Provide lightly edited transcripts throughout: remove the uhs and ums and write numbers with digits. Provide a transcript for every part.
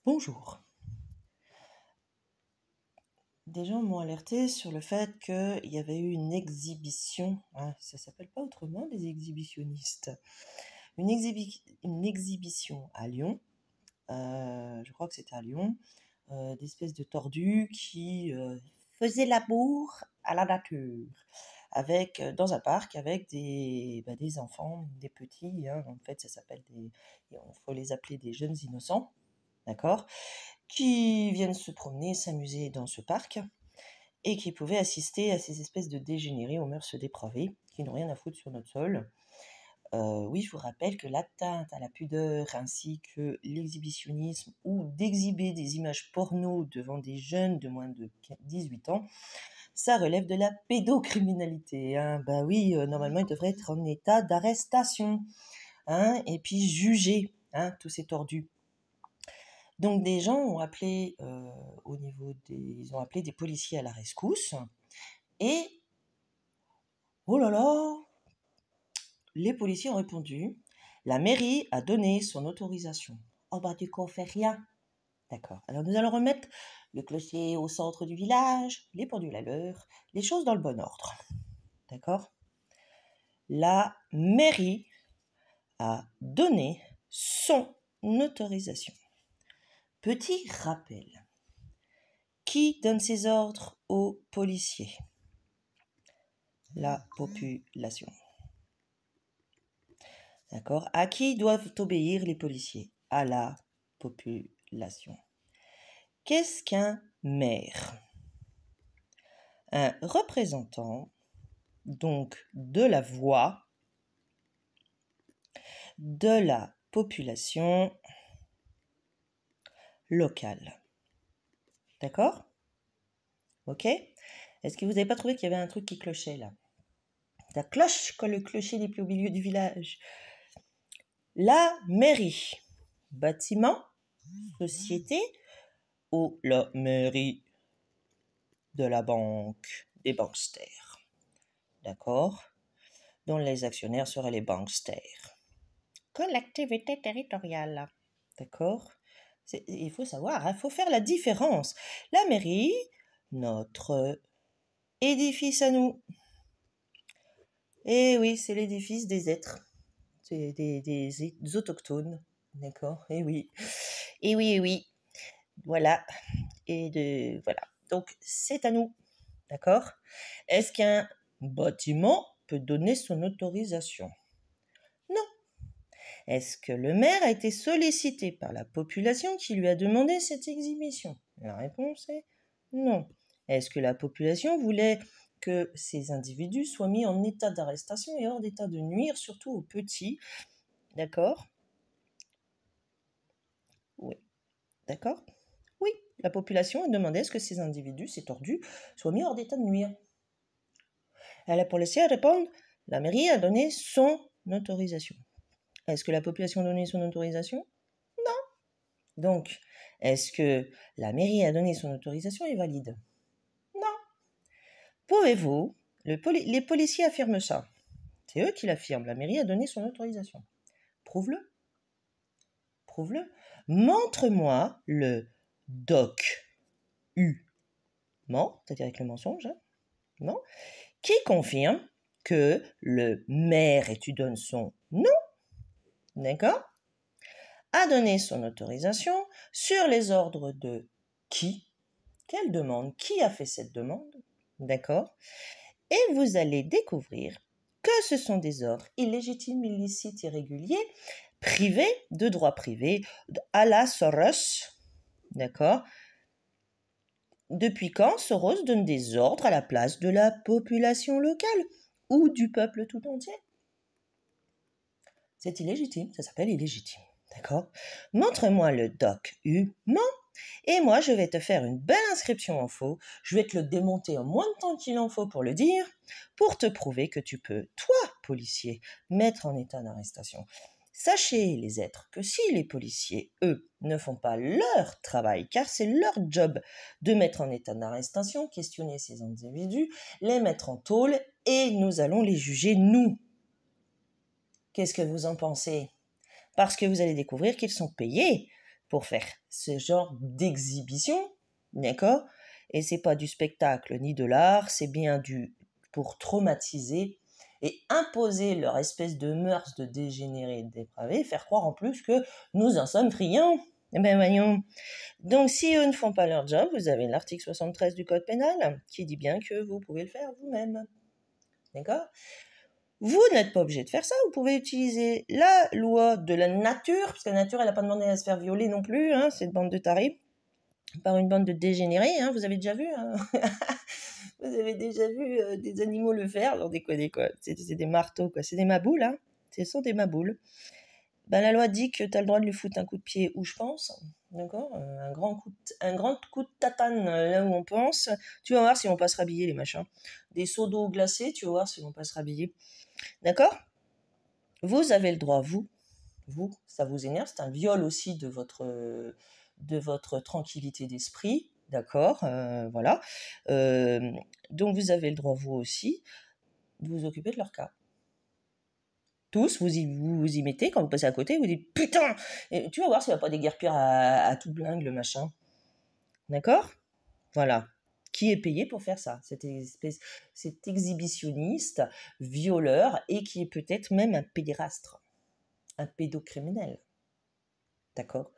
Bonjour. Des gens m'ont alerté sur le fait qu'il y avait eu une exhibition, ça s'appelle pas autrement des exhibitionnistes, une exhibition à Lyon, je crois que c'était à Lyon, d'espèces de tordus qui faisaient l'amour à la nature, dans un parc avec des enfants, des petits, en fait ça s'appelle il faut les appeler des jeunes innocents, d'accord, qui viennent se promener, s'amuser dans ce parc, et qui pouvaient assister à ces espèces de dégénérés aux mœurs dépravées, qui n'ont rien à foutre sur notre sol. Oui, je vous rappelle que l'atteinte à la pudeur ainsi que l'exhibitionnisme ou d'exhiber des images porno devant des jeunes de moins de 18 ans, ça relève de la pédocriminalité. Bah oui, normalement, ils devraient être en état d'arrestation, et puis jugés, tous ces tordus. Donc des gens ont appelé ils ont appelé des policiers à la rescousse et oh là là, les policiers ont répondu, la mairie a donné son autorisation. Oh bah du coup on fait rien. D'accord. Alors nous allons remettre le clocher au centre du village, les pendules à l'heure, les choses dans le bon ordre. D'accord. La mairie a donné son autorisation. Petit rappel. Qui donne ses ordres aux policiers? La population. D'accord? À qui doivent obéir les policiers? À la population. Qu'est-ce qu'un maire? Un représentant, donc de la voix de la population locale. D'accord? Ok? Est-ce que vous n'avez pas trouvé qu'il y avait un truc qui clochait là? La cloche, quand le clocher n'est plus au milieu du village. La mairie. Bâtiment, société, ou la mairie de la banque, des banksters. D'accord? Dont les actionnaires seraient les banksters. Collectivité territoriale. D'accord? Il faut savoir, il faut faire la différence. La mairie, notre édifice à nous. Et oui, c'est l'édifice des êtres. C'est des autochtones. D'accord? Et oui. Et oui, et oui. Voilà. Voilà. Donc, c'est à nous. D'accord? Est-ce qu'un bâtiment peut donner son autorisation? Non. Est-ce que le maire a été sollicité par la population qui lui a demandé cette exhibition? La réponse est non. Est-ce que la population voulait que ces individus soient mis en état d'arrestation et hors d'état de nuire, surtout aux petits? D'accord? Oui. D'accord? Oui. La population a demandé à ce que ces individus, ces tordus, soient mis hors d'état de nuire. Et la policière répond, la mairie a donné son autorisation. Est-ce que la population a donné son autorisation? Non. Donc, est-ce que la mairie a donné son autorisation est valide? Non. Pouvez-vous, les policiers affirment ça. C'est eux qui l'affirment, la mairie a donné son autorisation. Prouve-le. Prouve-le. Montre-moi le document, c'est-à-dire avec le mensonge, non, qui confirme que le maire, et tu donnes son nom, d'accord, a donné son autorisation sur les ordres de qui? Quelle demande? Qui a fait cette demande? D'accord? Et vous allez découvrir que ce sont des ordres illégitimes, illicites, irréguliers, privés, de droit privé, à la Soros. D'accord? Depuis quand Soros donne des ordres à la place de la population locale ou du peuple tout entier? C'est illégitime, ça s'appelle illégitime. D'accord? Montre-moi le document et moi je vais te faire une belle inscription en faux. Je vais te le démonter en moins de temps qu'il en faut pour le dire, pour te prouver que tu peux, toi, policier, mettre en état d'arrestation. Sachez, les êtres, que si les policiers, eux, ne font pas leur travail, car c'est leur job de mettre en état d'arrestation, questionner ces individus, les mettre en tôle, et nous allons les juger, nous. Qu'est-ce que vous en pensez? Parce que vous allez découvrir qu'ils sont payés pour faire ce genre d'exhibition, d'accord? Et c'est pas du spectacle ni de l'art, c'est bien pour traumatiser et imposer leur espèce de mœurs de dégénérés et de dépravés, faire croire en plus que nous en sommes friands. Eh ben voyons. Donc si eux ne font pas leur job, vous avez l'article 73 du Code pénal qui dit bien que vous pouvez le faire vous-même. D'accord? Vous n'êtes pas obligé de faire ça, vous pouvez utiliser la loi de la nature, parce que la nature, elle n'a pas demandé à se faire violer non plus, hein, cette bande de tarés, par une bande de dégénérés, hein, vous avez déjà vu, hein. Vous avez déjà vu des animaux le faire, alors déconnez quoi, c'est des marteaux quoi, c'est des maboules, hein, ce sont des maboules. Ben, la loi dit que tu as le droit de lui foutre un coup de pied où je pense, d'accord, un grand coup de tatane là où on pense, tu vas voir si on pas se rhabiller les machins. Des seaux d'eau glacée, tu vas voir si on pas se rhabiller. D'accord? Vous avez le droit, vous, ça vous énerve, c'est un viol aussi de votre tranquillité d'esprit, d'accord, voilà. Donc vous avez le droit, vous aussi, de vous occuper de leur cas. Tous, vous y mettez, quand vous passez à côté, vous dites « Putain !» Et tu vas voir s'il n'y a pas des guerpires à tout blingue, le machin. D'accord? Voilà. Qui est payé pour faire ça? Cet exhibitionniste, violeur, et qui est peut-être même un pédérastre, un pédocriminel. D'accord?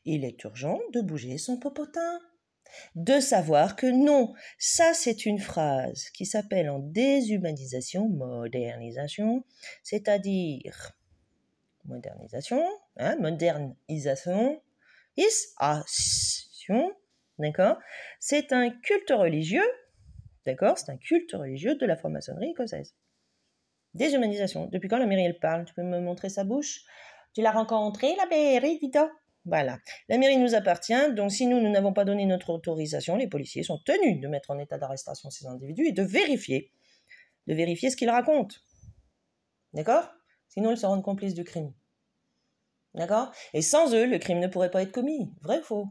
Il est urgent de bouger son popotin, de savoir que non, ça c'est une phrase qui s'appelle en déshumanisation, modernisation, c'est-à-dire modernisation, hein, modernisation, d'accord? C'est un culte religieux, d'accord? C'est un culte religieux de la franc-maçonnerie écossaise. Déshumanisation. Depuis quand la mairie elle parle? Tu peux me montrer sa bouche? Tu l'as rencontrée, la mairie, Vito? Voilà. La mairie nous appartient, donc si nous n'avons pas donné notre autorisation, les policiers sont tenus de mettre en état d'arrestation ces individus et de vérifier ce qu'ils racontent. D'accord? Sinon, ils se rendent complices du crime. D'accord? Et sans eux, le crime ne pourrait pas être commis. Vrai ou faux?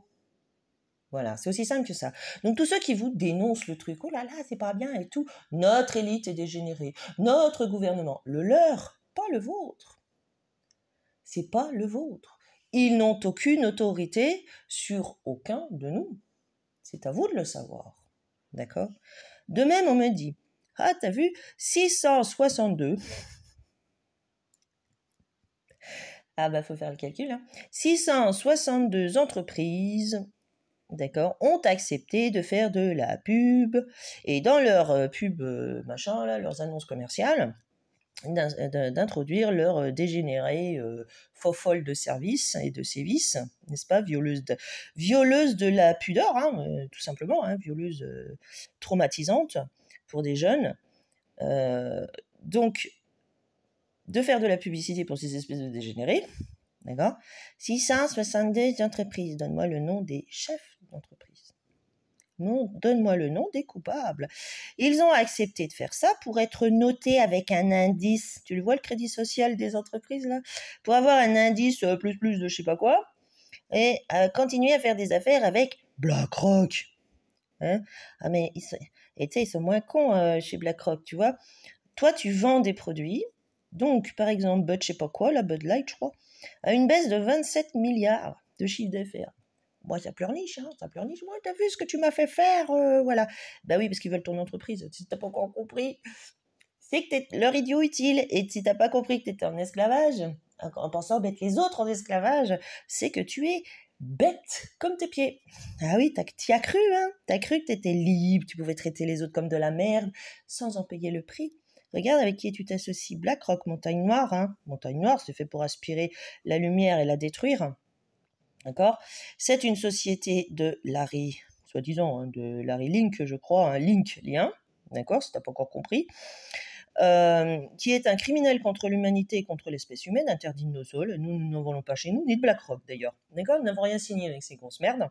Voilà, c'est aussi simple que ça. Donc tous ceux qui vous dénoncent le truc, oh là là, c'est pas bien et tout, notre élite est dégénérée, notre gouvernement, le leur, pas le vôtre. C'est pas le vôtre. Ils n'ont aucune autorité sur aucun de nous. C'est à vous de le savoir. D'accord? De même, on me dit, ah, t'as vu, 662. Ah bah, faut faire le calcul, hein. 662 entreprises, d'accord, ont accepté de faire de la pub, et dans leur pub, machin, là, leurs annonces commerciales, d'introduire leur dégénérée fofolle de service et de sévices, n'est-ce pas, violeuse de la pudeur, hein, tout simplement, hein, violeuse traumatisante pour des jeunes. Donc, de faire de la publicité pour ces espèces de dégénérés, d'accord? 662 entreprises, donne-moi le nom des chefs d'entreprise. Non, donne-moi le nom des coupables. Ils ont accepté de faire ça pour être notés avec un indice. Tu le vois, le crédit social des entreprises, là? Pour avoir un indice plus de je sais pas quoi. Et continuer à faire des affaires avec BlackRock. Hein? Ah, mais ils sont moins cons chez BlackRock, tu vois. Toi, tu vends des produits. Donc, par exemple, Bud, je sais pas quoi, la Bud Light, je crois, a une baisse de 27 milliards de chiffre d'affaires. Moi, ça pleurniche, hein, ça pleurniche. Moi, t'as vu ce que tu m'as fait faire, voilà. Bah oui, parce qu'ils veulent ton entreprise. Si t'as pas encore compris, c'est que t'es leur idiot utile. Et si t'as pas compris que t'étais en esclavage, en pensant mettre les autres en esclavage, c'est que tu es bête comme tes pieds. Ah oui, t'y as cru, hein. T'as cru que t'étais libre, tu pouvais traiter les autres comme de la merde, sans en payer le prix. Regarde avec qui tu t'associes. BlackRock, montagne noire, hein. Montagne noire, c'est fait pour aspirer la lumière et la détruire. D'accord? C'est une société de Larry, soi-disant, hein, de Larry Link, je crois, un lien, d'accord, si tu n'as pas encore compris, qui est un criminel contre l'humanité et contre l'espèce humaine, interdit de nos sols. Nous n'en voulons pas chez nous, ni de BlackRock d'ailleurs. D'accord? Nous n'avons rien signé avec ces grosses merdes,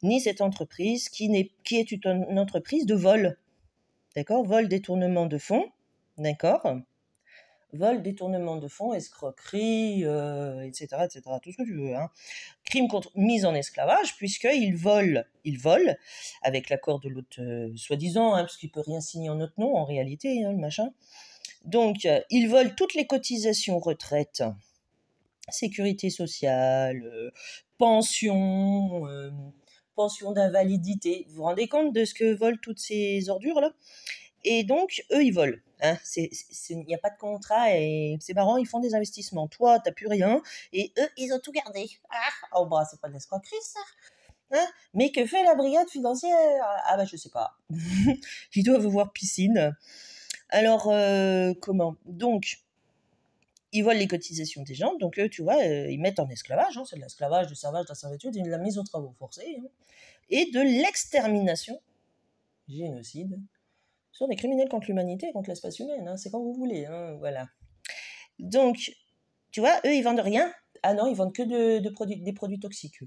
ni cette entreprise qui est une entreprise de vol. D'accord? Vol, détournement de fonds. D'accord? Vol, détournement de fonds, escroquerie, etc., tout ce que tu veux, hein. Crime contre mise en esclavage, puisqu'ils volent avec l'accord de l'autre, soi-disant, hein, parce qu'il ne peut rien signer en notre nom, en réalité, hein, le machin. Donc, ils volent toutes les cotisations retraite sécurité sociale, pension, pension d'invalidité. Vous vous rendez compte de ce que volent toutes ces ordures-là? Et donc, eux, ils volent. Hein. Il n'y a pas de contrat et ces parents, ils font des investissements. Toi, t'as plus rien et eux, ils ont tout gardé. Ah, oh bah, c'est pas de l'escroquerie, ça. Hein. Mais que fait la brigade financière? Ah bah, je sais pas. Ils doivent voir piscine. Alors, comment? Donc, ils volent les cotisations des gens, donc eux, tu vois, ils mettent en esclavage, hein, c'est de l'esclavage, du servage, de la servitude, et de la mise aux travaux forcés, hein, et de l'extermination, génocide, sur des criminels contre l'humanité et contre l'espèce humaine, hein, c'est quand vous voulez, hein, voilà. Donc, tu vois, eux, ils vendent rien. Ah non, ils vendent que des produits toxiques, eux.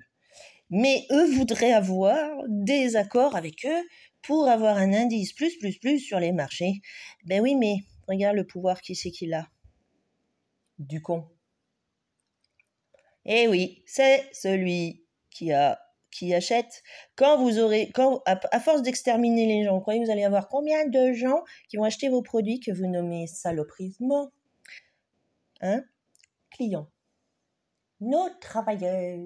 Mais eux voudraient avoir des accords avec eux pour avoir un indice plus sur les marchés. Ben oui, mais regarde le pouvoir, qui c'est qu'il a? Du con. Eh oui, c'est celui qui achète. À force d'exterminer les gens, vous croyez que vous allez avoir combien de gens qui vont acheter vos produits que vous nommez saloprisement? Hein? Clients. Nos travailleurs.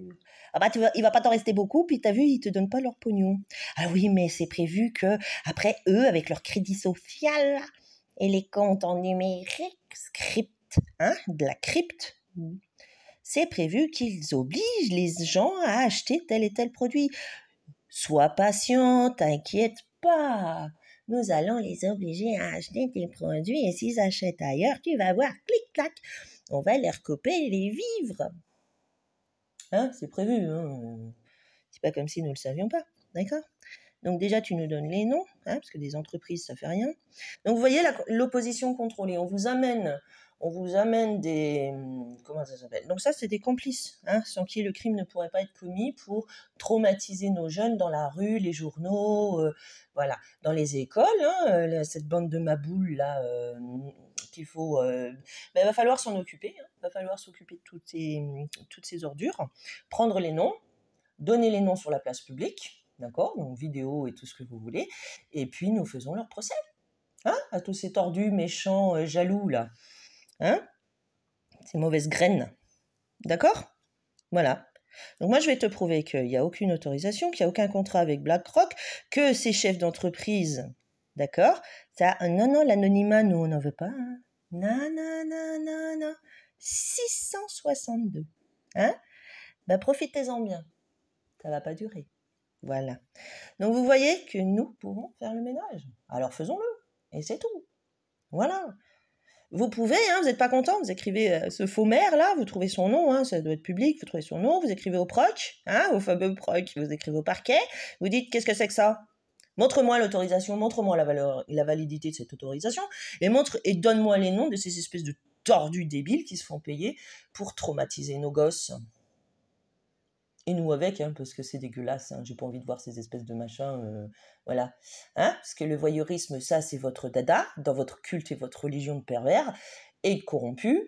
Ah bah il va pas t'en rester beaucoup, puis t'as vu, ils te donnent pas leur pognon. Ah oui, mais c'est prévu que après eux, avec leur crédit social et les comptes en numérique, script, hein, de la crypte, c'est prévu qu'ils obligent les gens à acheter tel et tel produit. Sois patient, t'inquiète pas. Nous allons les obliger à acheter tes produits et s'ils achètent ailleurs, tu vas voir, clic-clac, on va leur couper les vivres. Hein, c'est prévu, hein. C'est pas comme si nous le savions pas, d'accord? Donc déjà, tu nous donnes les noms, hein, parce que des entreprises, ça fait rien. Donc vous voyez l'opposition contrôlée. On vous amène des... Comment ça s'appelle? Donc ça, c'est des complices, hein, sans qui le crime ne pourrait pas être commis pour traumatiser nos jeunes dans la rue, les journaux, voilà. Dans les écoles, hein, cette bande de maboules, là, qu'il faut... il va falloir s'en occuper, hein, il va falloir s'occuper de toutes ces ordures, prendre les noms, donner les noms sur la place publique, d'accord, donc vidéo et tout ce que vous voulez, et puis nous faisons leur procès, hein, à tous ces tordus, méchants, jaloux, là, hein, ces mauvaises graines, d'accord? Voilà. Donc moi, je vais te prouver qu'il n'y a aucune autorisation, qu'il n'y a aucun contrat avec BlackRock, que ces chefs d'entreprise, d'accord, ça, non, l'anonymat, nous, on n'en veut pas, hein. Non, 662, hein, bah profitez-en bien, ça va pas durer. Voilà. Donc vous voyez que nous pouvons faire le ménage. Alors faisons-le. Et c'est tout. Voilà. Vous pouvez, hein, vous n'êtes pas content, vous écrivez ce faux maire là, vous trouvez son nom, hein, ça doit être public, vous trouvez son nom, vous écrivez au proc, hein, au fameux proc, vous écrivez au parquet, vous dites qu'est-ce que c'est que ça? Montre-moi l'autorisation, montre-moi la validité de cette autorisation, et donne-moi les noms de ces espèces de tordus débiles qui se font payer pour traumatiser nos gosses. Et nous avec, hein, parce que c'est dégueulasse, hein, j'ai pas envie de voir ces espèces de machins, voilà. Hein, parce que le voyeurisme, ça, c'est votre dada, dans votre culte et votre religion de pervers, et de corrompus,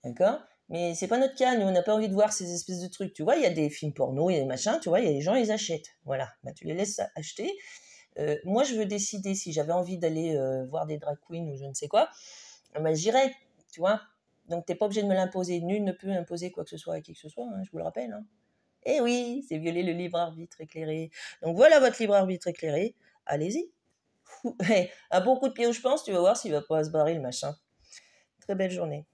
d'accord? Mais c'est pas notre cas, nous, on n'a pas envie de voir ces espèces de trucs, tu vois, il y a des films porno, il y a des machins, tu vois, il y a des gens, ils achètent, voilà, bah, tu les laisses acheter. Moi, je veux décider si j'avais envie d'aller voir des drag queens ou je ne sais quoi, bah, j'irai, tu vois. Donc, t'es pas obligé de me l'imposer, nul ne peut imposer quoi que ce soit à qui que ce soit, hein, je vous le rappelle, hein. Eh oui, c'est violer le libre arbitre éclairé. Donc voilà votre libre arbitre éclairé. Allez-y. Un bon coup de pied où je pense, tu vas voir s'il va pas se barrer le machin. Très belle journée.